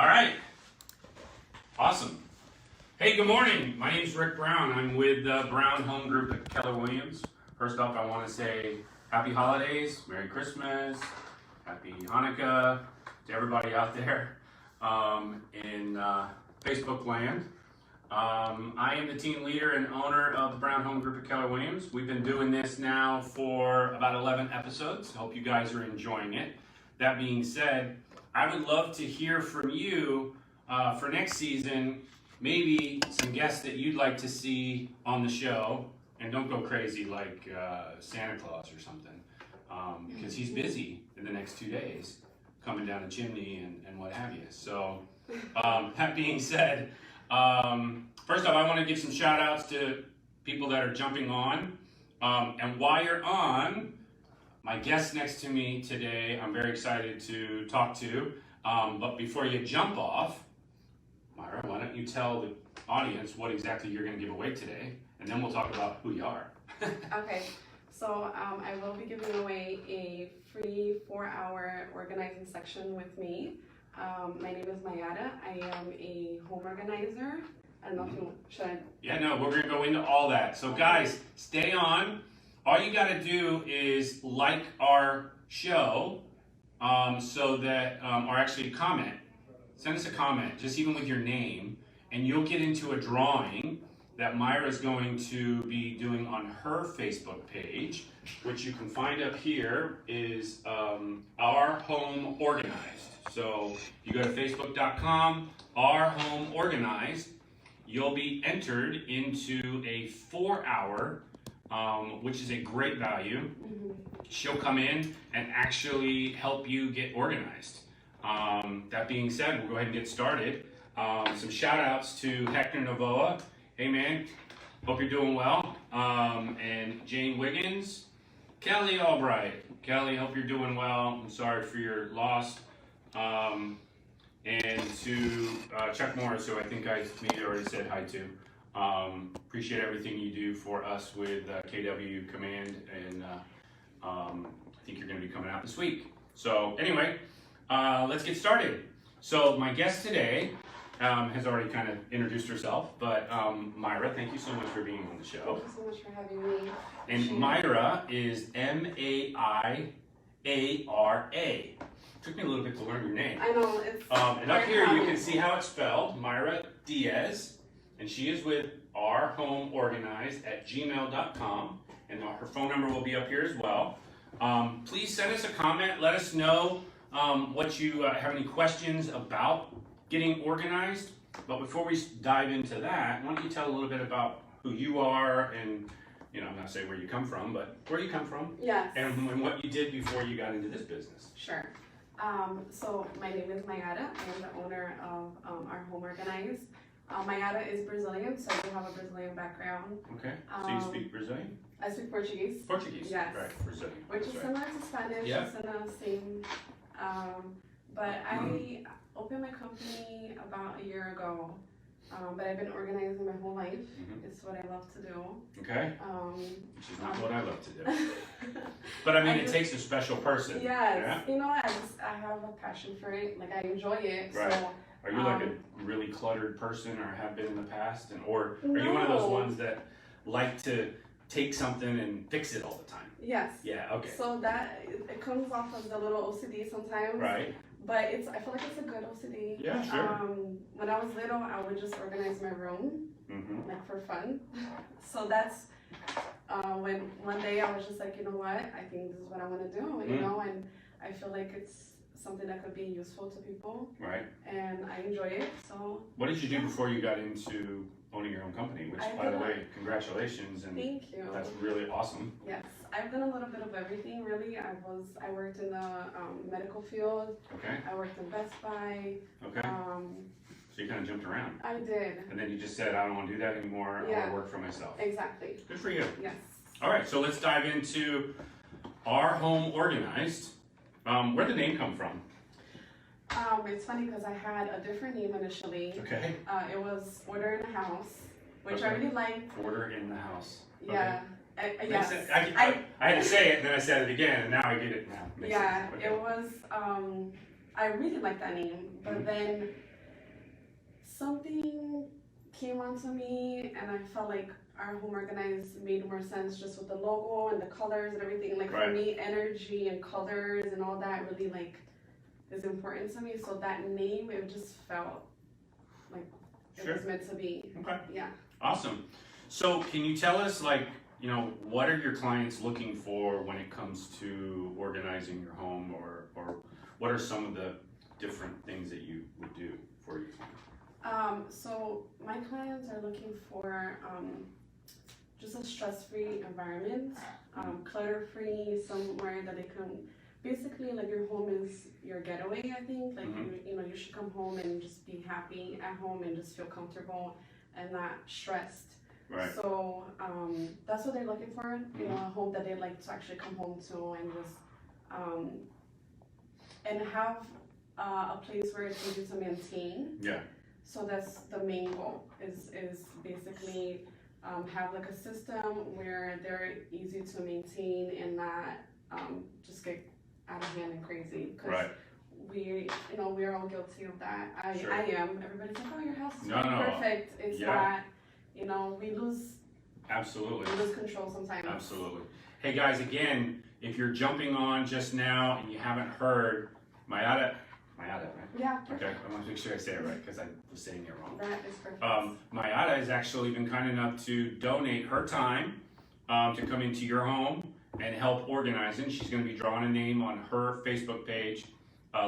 All right. Awesome. Hey, good morning. My name's Rick Brown. I'm with Brown Home Group at Keller Williams. First off, I want to say happy holidays, Merry Christmas, Happy Hanukkah to everybody out there in Facebook land. I am the team leader and owner of the Brown Home Group at Keller Williams. We've been doing this now for about 11 episodes. Hope you guys are enjoying it. That being said, I would love to hear from you for next season, maybe some guests that you'd like to see on the show. And don't go crazy like Santa Claus or something, because he's busy in the next 2 days coming down the chimney and what have you. So that being said, first off, I want to give some shout outs to people that are jumping on. And while you're on, my guest next to me today, I'm very excited to talk to. But before you jump off, Maiara, why don't you tell the audience what exactly you're going to give away today, and then we'll talk about who you are. Okay, so I will be giving away a free 4-hour organizing section with me. My name is Maiara. I am a home organizer. I don't know if you should. Yeah, no, we're going to go into all that. So guys, stay on. All you got to do is like our show, so that, or actually comment. Send us a comment, just even with your name, and you'll get into a drawing that Maiara is going to be doing on her Facebook page, which you can find up here is Our Home Organized. So you go to facebook.com, Our Home Organized, you'll be entered into a 4-hour, which is a great value. She'll come in and actually help you get organized. That being said, we'll go ahead and get started. Some shout outs to Hector Novoa. Hey man, hope you're doing well. And Jane Wiggins, Kelly Albright. Kelly, hope you're doing well. I'm sorry for your loss. And to Chuck Morris, who I think I maybe already said hi to. Appreciate everything you do for us with KW Command, and I think you're going to be coming out this week. So anyway, let's get started. So my guest today has already kind of introduced herself, but Maiara, thank you so much for being on the show. Thank you so much for having me. And Maiara is M-A-I-A-R-A. Took me a little bit to learn your name. I know, it's and up here you can see how it's spelled, Maiara Diaz, and she is with Our Home Organized at gmail.com, and her phone number will be up here as well. Please send us a comment, let us know what you have any questions about getting organized. But before we dive into that, why don't you tell a little bit about who you are, and I'm not saying where you come from, but where you come from. Yes. And what you did before you got into this business. Sure. So my name is Maiara. I am the owner of Our Home Organized. Maiara is Brazilian, so I do have a Brazilian background. Okay. So you speak Brazilian? I speak Portuguese. Portuguese. Yes. Right. Brazilian. Which is similar to Spanish. Yeah. It's in the same. But I opened my company about a year ago. But I've been organizing my whole life. It's what I love to do. Okay. Which is not what I love to do. But I mean, it takes a special person. Yes. Yeah? I have a passion for it. Like, I enjoy it. Right. So, are you like a really cluttered person, or have been in the past, or are you one of those ones that like to take something and fix it all the time? Yes. Yeah. Okay. So that it comes off as a little OCD sometimes. Right. But I feel like it's a good OCD. Yeah, sure. When I was little, I would just organize my room, like for fun. So that's when one day I was just like, you know what? I think this is what I want to do. And I feel like it's something that could be useful to people. Right. And I enjoy it. So. What did you do before you got into owning your own company? Which, by the way, congratulations, and thank you. That's really awesome. Yes, I've done a little bit of everything. Really, I worked in the medical field. Okay. I worked in Best Buy. Okay. So you kind of jumped around. I did. And then you just said, I don't want to do that anymore. I want to work for myself. Exactly. Good for you. Yes. All right, so let's dive into Our Home Organized. Where'd the name come from? It's funny because I had a different name initially. Okay. It was Order in the House, which I really liked. Order in the House. Yeah. Okay. Yes. I had to say it, and then I said it again, and now I get it now. Makes sense. Okay. It was, I really liked that name, but then something came onto me, and I felt like our home organized made more sense just with the logo and the colors and everything. Like Right. for me, energy and colors and all that really like is important to me. So that name, it just felt like it Sure. was meant to be. Okay. Yeah. Awesome. So can you tell us, like, what are your clients looking for when it comes to organizing your home, or what are some of the different things that you would do for your clients? So my clients are looking for just a stress-free environment, clutter-free, somewhere that they can, basically like your home is your getaway, I think. Like you should come home and just be happy at home and just feel comfortable and not stressed. Right. So that's what they're looking for, a home that they like to actually come home to and just and have a place where it's easy to maintain. Yeah. So that's the main goal, is basically have like a system where they're easy to maintain and not just get out of hand and crazy. Right. We're all guilty of that. Sure. I am. Everybody's like, oh, your house is No. perfect. It's not. We lose. Absolutely. We lose control sometimes. Absolutely. Hey guys, again, if you're jumping on just now and you haven't heard, Maiara, right? Yeah. Okay, I want to make sure I say it right because I was saying it wrong. That is perfect. Maiara has actually been kind enough to donate her time to come into your home and help organizing. She's going to be drawing a name on her Facebook page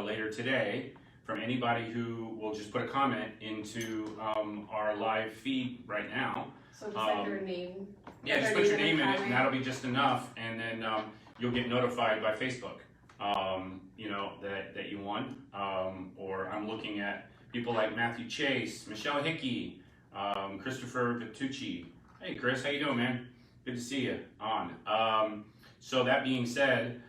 later today from anybody who will just put a comment into our live feed right now. So just like their name. Yeah, just put your name in it, and that'll be just enough, and then you'll get notified by Facebook, that you won. Or I'm looking at people like Matthew Chase, Michelle Hickey, Christopher Vitucci. Hey Chris, how you doing, man? Good to see you on. So that being said,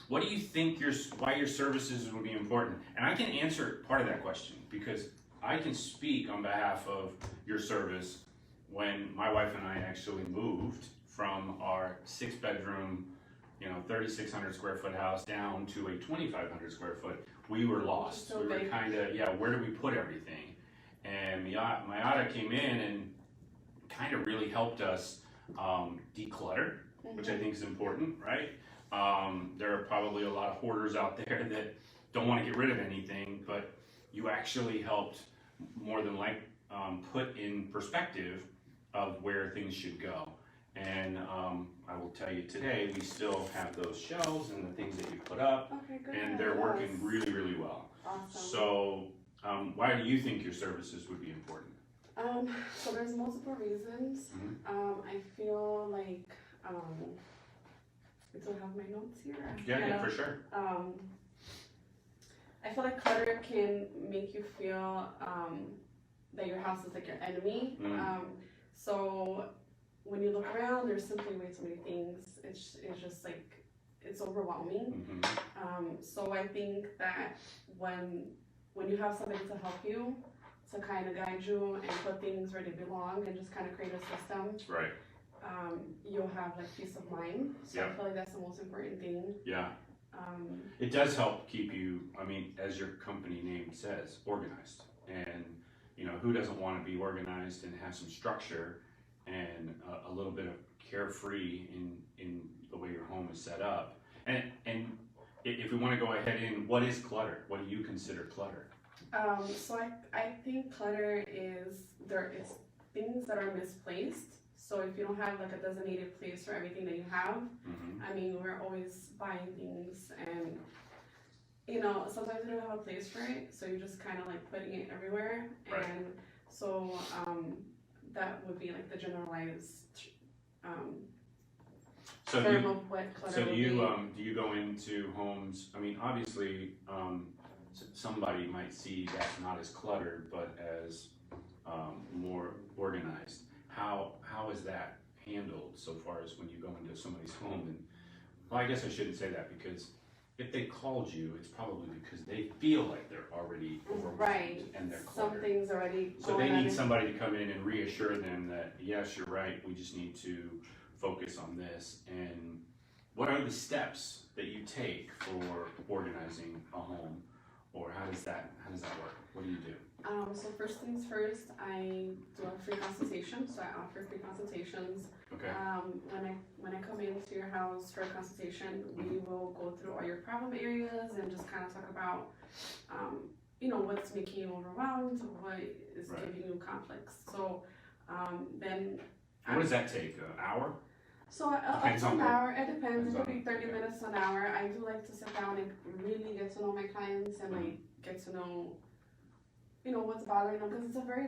what do you think why your services would be important? And I can answer part of that question because I can speak on behalf of your service. When my wife and I actually moved from our 6-bedroom, 3,600 square foot house down to a 2,500 square foot, we were lost. So we were big. kind of, where do we put everything? And Maiara came in and kind of really helped us declutter, which I think is important, right? There are probably a lot of hoarders out there that don't want to get rid of anything, but you actually helped more than put in perspective of where things should go. And I will tell you today, we still have those shelves and the things that you put up, Okay, good. and they're working really, really well. Awesome. So why do you think your services would be important? So there's multiple reasons. I feel like, do I have my notes here? Yeah, for sure. I feel like clutter can make you feel that your house is like your enemy. So when you look around, there's simply way too many things. It's just like, it's overwhelming. So I think that when you have somebody to help you, to kind of guide you and put things where they belong and just kind of create a system, Right. You'll have like peace of mind. So I feel like that's the most important thing. Yeah. It does help keep you, as your company name says, organized. And who doesn't want to be organized and have some structure and a little bit of carefree in the way your home is set up? And if we want to go ahead in, what is clutter? What do you consider clutter? So I think clutter is things that are misplaced. So if you don't have like a designated place for everything that you have, we're always buying things and sometimes you don't have a place for it, so you're just kind of like putting it everywhere. Right. And so that would be like the generalized term of what clutter would be. Do you go into homes? Obviously, somebody might see that not as cluttered, but as more organized. How is that handled so far as when you go into somebody's home? And well, I guess I shouldn't say that, because if they called you, it's probably because they feel like they're already overwhelmed and they're cluttered. Something's already So they need somebody to come in and reassure them that, yes, you're right, we just need to focus on this. And what are the steps that you take for organizing a home? or how does that work? What do you do? So first things first, I do a free consultation. So I offer free consultations. Okay. When I come into your house for a consultation, we will go through all your problem areas and just kind of talk about, what's making you overwhelmed, what is giving you conflicts. So then. What does that take? An hour? So up to an hour. It depends. It could be 30 minutes to an hour. I do like to sit down and really get to know my clients and like get to know. What's bothering them, because it's a very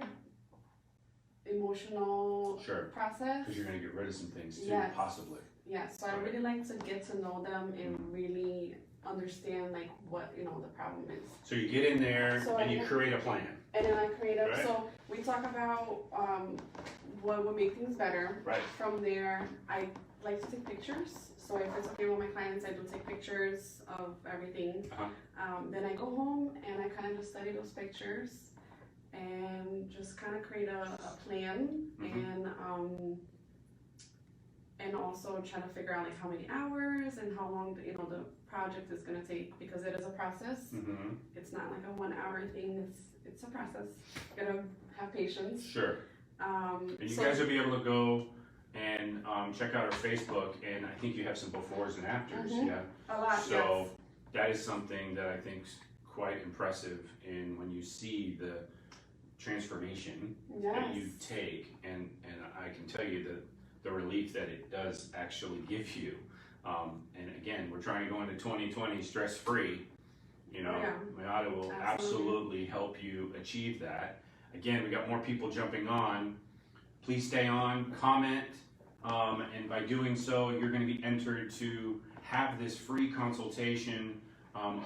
emotional process. Because you're going to get rid of some things too, possibly. Yeah, so I really like to get to know them and really understand like what the problem is. So you get in there and you create a plan. And then I create a so we talk about what would make things better. Right. From there, I like to take pictures. So if it's okay with my clients, I do take pictures of everything. Then I go home and I kind of just study those pictures and just kind of create a plan and also try to figure out like how many hours and how long the project is going to take, because it is a process. It's not like a 1 hour thing. It's a process. You gotta have patience. Sure. And you guys will be able to go and check out our Facebook, and I think you have some befores and afters. Yeah. A lot. So that is something that I think is quite impressive in when you see the transformation that you take, and I can tell you that the relief that it does actually give you. And again, we're trying to go into 2020 stress-free. Maiara will absolutely help you achieve that. Again, we got more people jumping on. Please stay on, comment, and by doing so, you're going to be entered to have this free consultation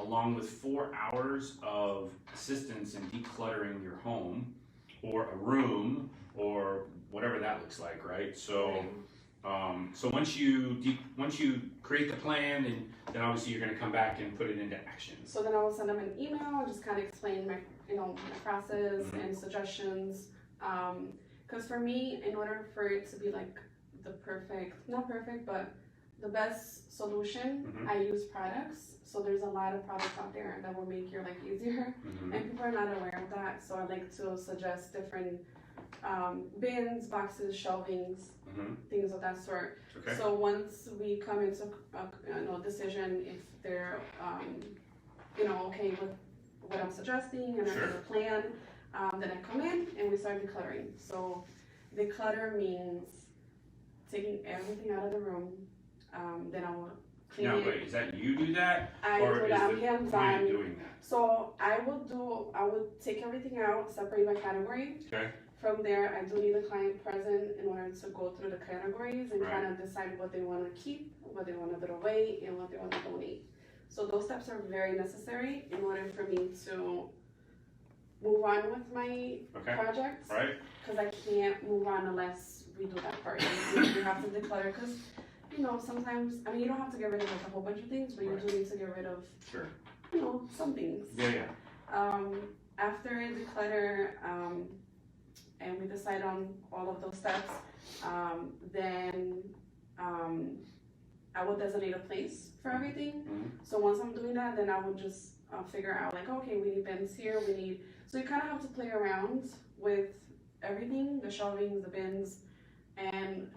along with 4 hours of assistance in decluttering your home or a room or whatever that looks like, right? So, so once you create the plan, then obviously you're going to come back and put it into action. So then I will send them an email, just kind of explain my my process and suggestions. Because for me, in order for it to be like the not perfect, but the best solution, I use products. So there's a lot of products out there that will make your life easier, and people are not aware of that. So I like to suggest different bins, boxes, shelvings, things of that sort. Okay. So once we come into a decision, if they're okay with what I'm suggesting and the plan, then I come in and we start decluttering. So declutter means taking everything out of the room. Then I will clean it. Now wait, is that you do that? I or do is that. the I'm client doing that? So I would take everything out, separate by category. Okay. From there, I do need the client present in order to go through the categories and kind of decide what they want to keep, what they want to throw away, and what they want to donate. So those steps are very necessary in order for me to move on with my projects. Right. Because I can't move on unless we do that part. You have to declutter because, sometimes, you don't have to get rid of like a whole bunch of things, but you do need to get rid of, some things. Yeah. After I declutter, and we decide on all of those steps, then I will designate a place for everything. So once I'm doing that, then I will just figure out like, okay, we need bins here, so you kind of have to play around with everything, the shelving, the bins, and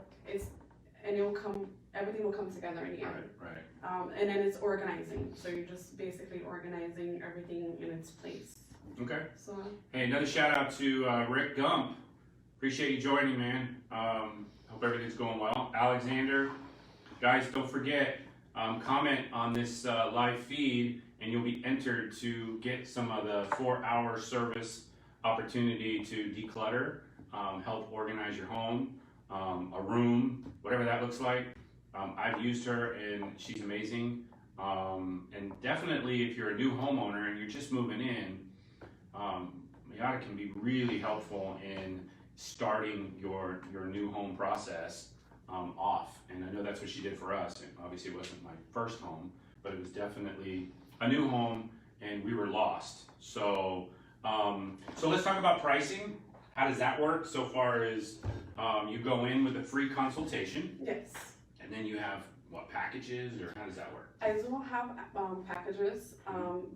everything will come together in the end. Right. And then it's organizing, so you're just basically organizing everything in its place. Okay. So. Hey, another shout out to Rick Gump. Appreciate you joining, man. Hope everything's going well. Alexander, guys, don't forget, comment on this live feed, and you'll be entered to get some of the 4-hour service opportunity to declutter, help organize your home, a room, whatever that looks like. I've used her, and she's amazing. And definitely, if you're a new homeowner and you're just moving in, Maiara can be really helpful in starting your new home process off. And I know that's what she did for us. And obviously it wasn't my first home, but it was definitely a new home, and we were lost. So so let's talk about pricing. How does that work? So far as you go in with a free consultation. Yes. And then you have what, packages, or how does that work? I do have packages,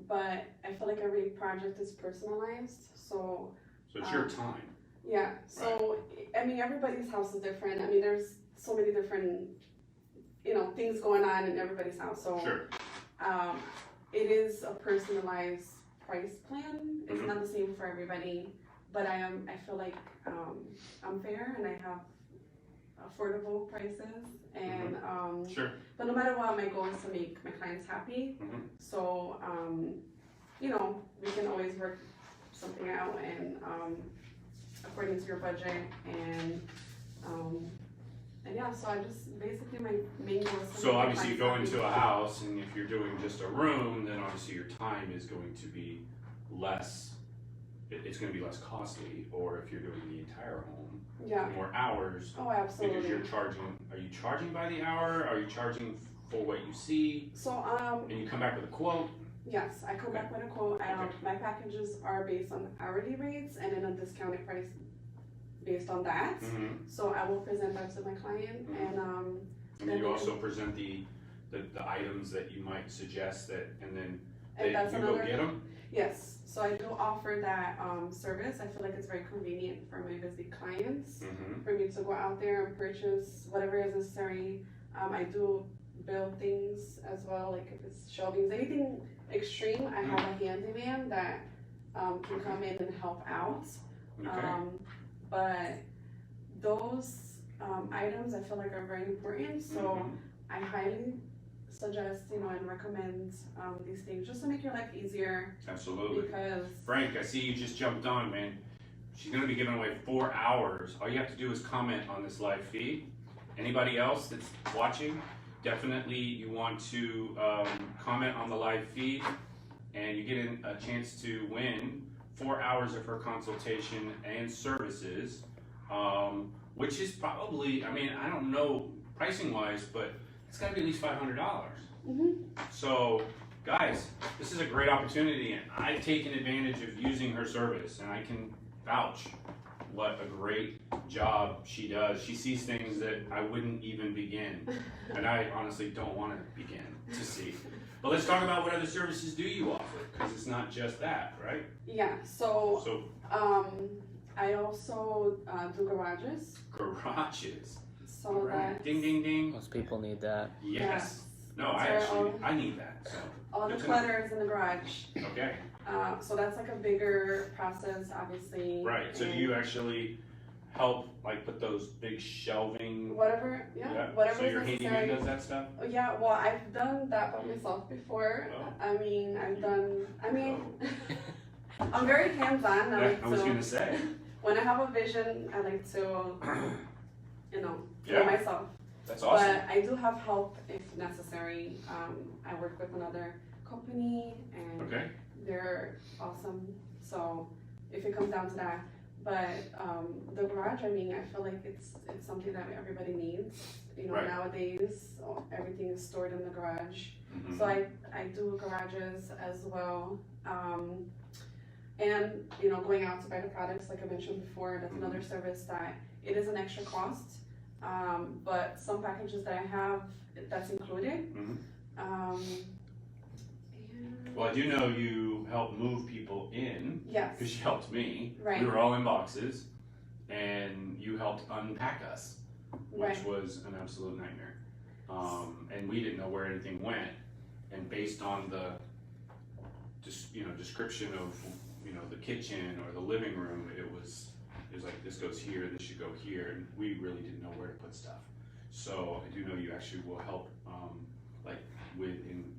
but I feel like every project is personalized. So it's your time. Yeah. So I mean, everybody's house is different. I mean, there's so many different, things going on in everybody's house. So Sure. it is a personalized price plan. It's not the same for everybody, but I feel like I'm fair and I have affordable prices, and Sure. but no matter what, my goal is to make my clients happy. So we can always work something out, and according to your budget, and yeah, so I just basically my main goal is to So make my obviously you clients go happy. into a house, and if you're doing just a room, then obviously your time is going to be less, it's going to be less costly. Or if you're doing the entire home, Yeah. more hours, Oh, absolutely. because you're charging, are you charging by the hour? Are you charging for what you see? So And you come back with a quote? yes, I come back with a quote. My packages are based on hourly rates and then a discounted price based on that. So I will present that to my client, and then you also present the items that you might suggest that, and then that's you go get them? Yes, so I do offer that service. I feel like it's very convenient for my busy clients for me to go out there and purchase whatever is necessary. I do build things as well, like if it's shelving, anything extreme, I have a handyman that can come in and help out. But those items I feel like are very important, so I highly suggest, and recommend these things just to make your life easier. Absolutely. Because Frank, I see you just jumped on, man. She's gonna be giving away 4 hours. All you have to do is comment on this live feed. Anybody else that's watching, definitely you want to comment on the live feed, and you get a chance to win 4 hours of her consultation and services, which is probably, I mean, I don't know pricing wise, but it's got to be at least $500. So, guys, this is a great opportunity, and I've taken advantage of using her service, and I can vouch what a great job she does. She sees things that I wouldn't even begin, and I honestly don't want to begin to see. But let's talk about what other services do you offer, because it's not just that, right? yeah, so I also do garages. Garages. So All right. Ding, ding, ding. Most people need that. Yes. No, That's I need that. So. all the Good to clutter is in the garage. Okay. So that's like a bigger process, obviously. Right. So do you actually help, like, put those big shelving? Whatever, whatever So is your necessary. handyman does that stuff? Yeah, well, I've done that by myself before. Oh. I mean, I'm very hands-on. I was gonna say. When I have a vision, I like to, do it myself. That's awesome. But I do have help if necessary. I work with another company, and they're awesome. So if it comes down to that, but the garage, I mean, I feel like it's something that everybody needs. Nowadays, everything is stored in the garage. So I do garages as well. And going out to buy the products, like I mentioned before, that's another service that it is an extra cost. But some packages that I have, that's included. Well, I do know you help move people in. Yes. Because you helped me. Right. We were all in boxes, and you helped unpack us, which was an absolute nightmare. And we didn't know where anything went. And based on the description of the kitchen or the living room, it was like, this goes here, this should go here, and we really didn't know where to put stuff. So I do know you actually will help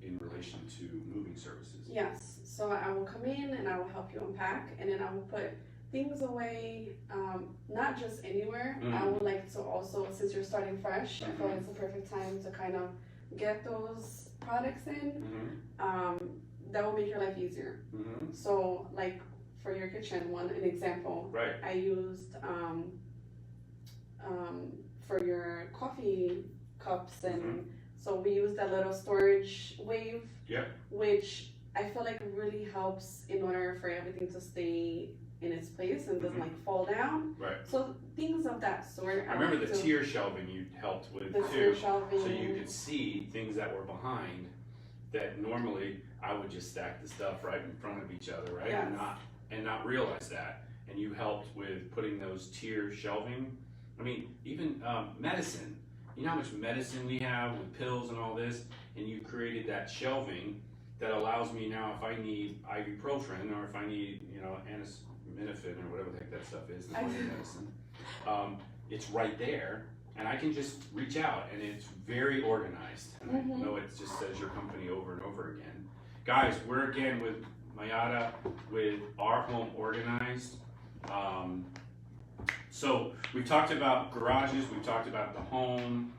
in relation to moving services. Yes, so I will come in and I will help you unpack, and then I will put things away, not just anywhere. I would like to also, since you're starting fresh, I feel like it's the perfect time to kind of get those products in. That will make your life easier. So like for your kitchen, an example, I used for your coffee cups, and so we used that little storage wave, which I feel like really helps in order for everything to stay in its place and doesn't like fall down. Right. So things of that sort. I remember the tier shelving you helped with the too. tier shelving. So you could see things that were behind that normally I would just stack the stuff right in front of each other, right? Yes. And not realize that. And you helped with putting those tier shelving. I mean, even medicine. You know how much medicine we have with pills and all this, and you created that shelving that allows me now, if I need ibuprofen or if I need, you know, acetaminophen or whatever the heck that stuff is, the medicine, it's right there, and I can just reach out, and it's very organized. And I know it just says your company over and over again. Guys, we're again with Maiara with Our Home Organized. So we've talked about garages, we've talked about the home.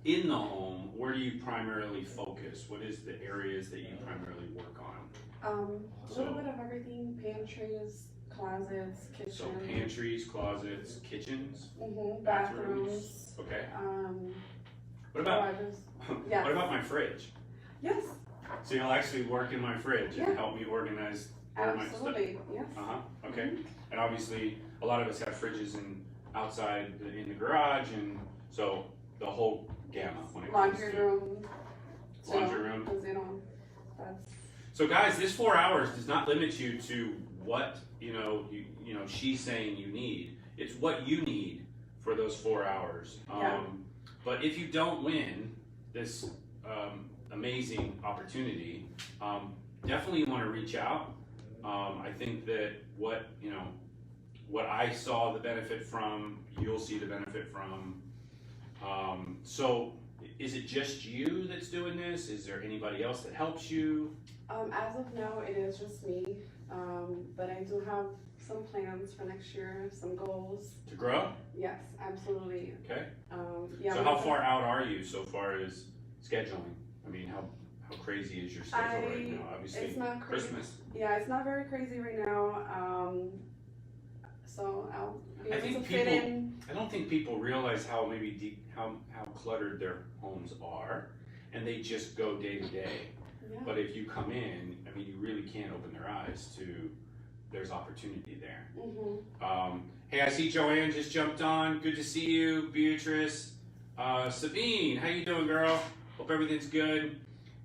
In the home, where do you primarily focus? What is the areas that you primarily work on? A little bit of everything: pantries, closets, kitchen. So pantries, closets, kitchens, bathrooms. Okay. What about Yes. what about my fridge? Yes. So you'll actually work in my fridge and help me organize all my stuff. Absolutely. Yes. Okay. And obviously, a lot of us have fridges outside in the garage, and so the whole gamma when it comes to laundry room. So guys, this 4 hours does not limit you to what you know she's saying you need. It's what you need for those 4 hours. But if you don't win this amazing opportunity, definitely want to reach out. I think that what I saw the benefit from, you'll see the benefit from. So is it just you that's doing this? Is there anybody else that helps you? As of now, it is just me. But I do have some plans for next year, some goals. To grow? Yes, absolutely. Okay. Yeah. So how far out are you so far as scheduling? I mean, how crazy is your schedule right now? Obviously, it's not crazy. Christmas. Yeah, it's not very crazy right now. So I'll be I able think to fit in. I don't think people realize how how cluttered their homes are, and they just go day to day. Yeah. But if you come in, I mean, you really can't open their eyes to there's opportunity there. Hey, I see Joanne just jumped on. Good to see you, Beatrice. Sabine, how you doing, girl? Hope everything's good.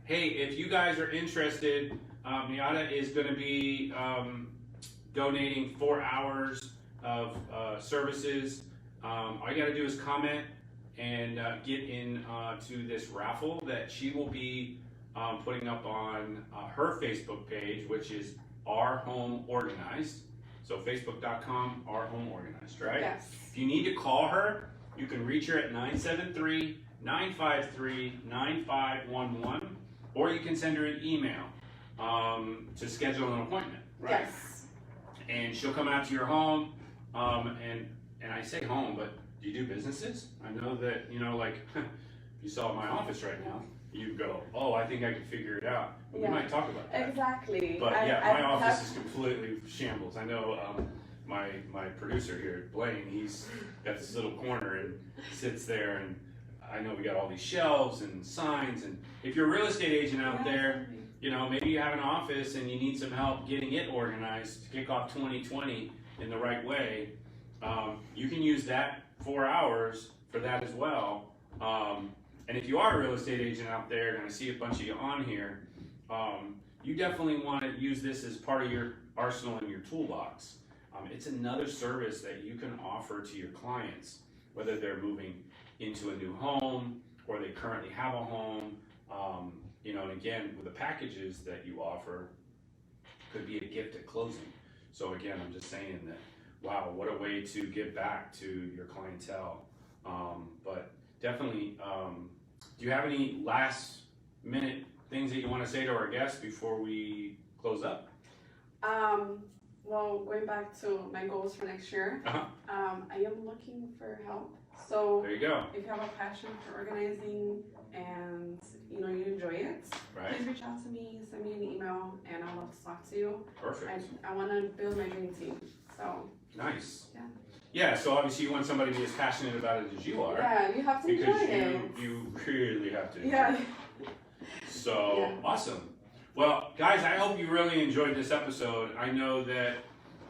Hey, if you guys are interested, Maiara is going to be donating 4 hours of services. All you got to do is comment and get in to this raffle that she will be putting up on her Facebook page, which is Our Home Organized. So facebook.com, Our Home Organized, right? Yes. If you need to call her, you can reach her at 973-953-9511, or you can send her an email to schedule an appointment, right? Yes. And she'll come out to your home, and I say home, but do you do businesses? I know that, like, you saw my office right now, you go, oh, I think I can figure it out. We might talk about that. Exactly. But my office is completely shambles. I know my producer here, Blaine, he's got this little corner and sits there, and I know we got all these shelves and signs, and if you're a real estate agent out there, maybe you have an office and you need some help getting it organized to kick off 2020 in the right way, you can use that 4 hours for that as well. And if you are a real estate agent out there, and I see a bunch of you on here, you definitely want to use this as part of your arsenal and your toolbox. It's another service that you can offer to your clients, whether they're moving into a new home or they currently have a home. And again, with the packages that you offer, could be a gift at closing. So again, I'm just saying that, wow, what a way to give back to your clientele. But definitely, do you have any last minute things that you want to say to our guests before we close up? Well, going back to my goals for next year, I am looking for help. So there you go. If you have a passion for organizing and you enjoy it, please reach out to me, send me an email, and I'd love to talk to you. Perfect. I want to build my dream team. So nice. Yeah. Yeah. So obviously you want somebody to be as passionate about it as you are. Yeah, you have to enjoy it. You really have to. Yeah. So awesome. Well, guys, I hope you really enjoyed this episode. I know that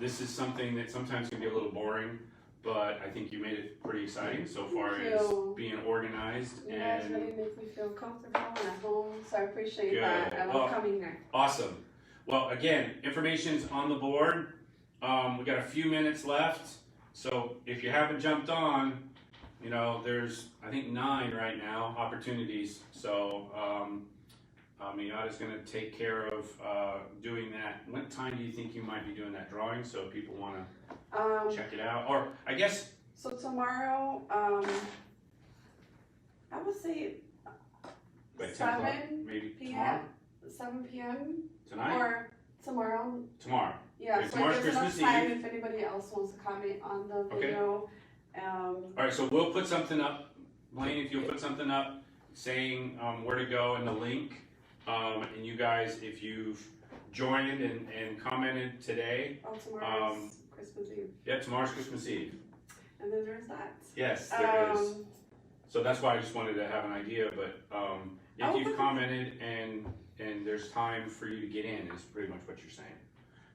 this is something that sometimes can be a little boring, but I think you made it pretty exciting so far Thank as you. being organized. You guys And really make me feel comfortable and at home, so I appreciate Good. that. I Well, love coming here. awesome. Well, again, information's on the board. We got a few minutes left, so if you haven't jumped on, you know, there's, I think, 9 right now opportunities. So Maiara's going to take care of doing that. What time do you think you might be doing that drawing, so if people want to check it out? Or I guess. So tomorrow, I would say Like 10 o'clock, 7 maybe p.m. tomorrow? 7 p.m. Tonight? Or tomorrow. Tomorrow. Yeah, Okay, so tomorrow's there's enough Christmas time Eve. if anybody else wants to comment on the Okay. video. All right, so we'll put something up, Blaine, if you'll put something up saying where to go and the link. And you guys, if you've joined and commented today. Oh, tomorrow's Christmas Eve. Yeah, tomorrow's Christmas Eve. And then there's that. Yes, there is. So that's why I just wanted to have an idea, but if you've commented and there's time for you to get in, is pretty much what you're saying.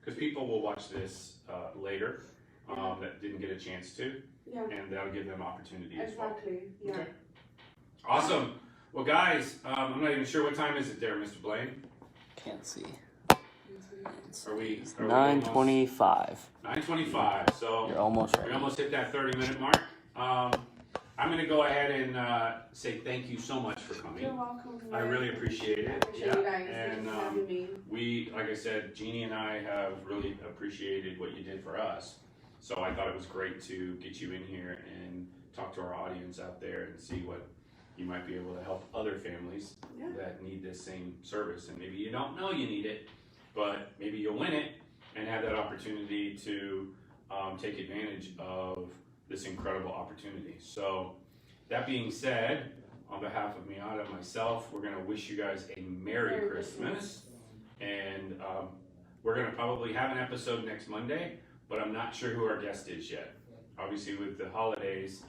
Because people will watch this later that didn't get a chance to, and that'll give them opportunity as well. Exactly, yeah. Okay. Awesome. Well, guys, I'm not even sure what time is it there, Mr. Blaine. Can't see. Are we 9:25. 9:25. So You're almost we ready. almost hit that 30-minute mark. I'm going to go ahead and say thank you so much for coming. You're welcome. I really appreciate it. I appreciate you guys. And Thanks for having me. we, like I said, Jeannie and I have really appreciated what you did for us. So I thought it was great to get you in here and talk to our audience out there and see what you might be able to help other families that need this same service. And maybe you don't know you need it, but maybe you'll win it and have that opportunity to take advantage of this incredible opportunity. So that being said, on behalf of Maiara and myself, we're going to wish you guys a Merry Christmas. And we're going to probably have an episode next Monday, but I'm not sure who our guest is yet. Obviously, with the holidays,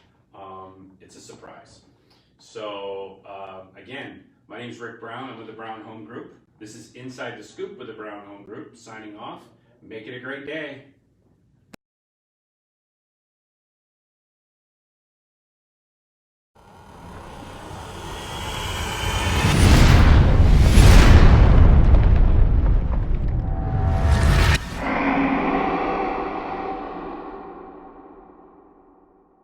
it's a surprise. So again, my name is Rick Brown. I'm with the Brown Home Group. This is Inside the Scoop with the Brown Home Group, signing off. Make it a great day.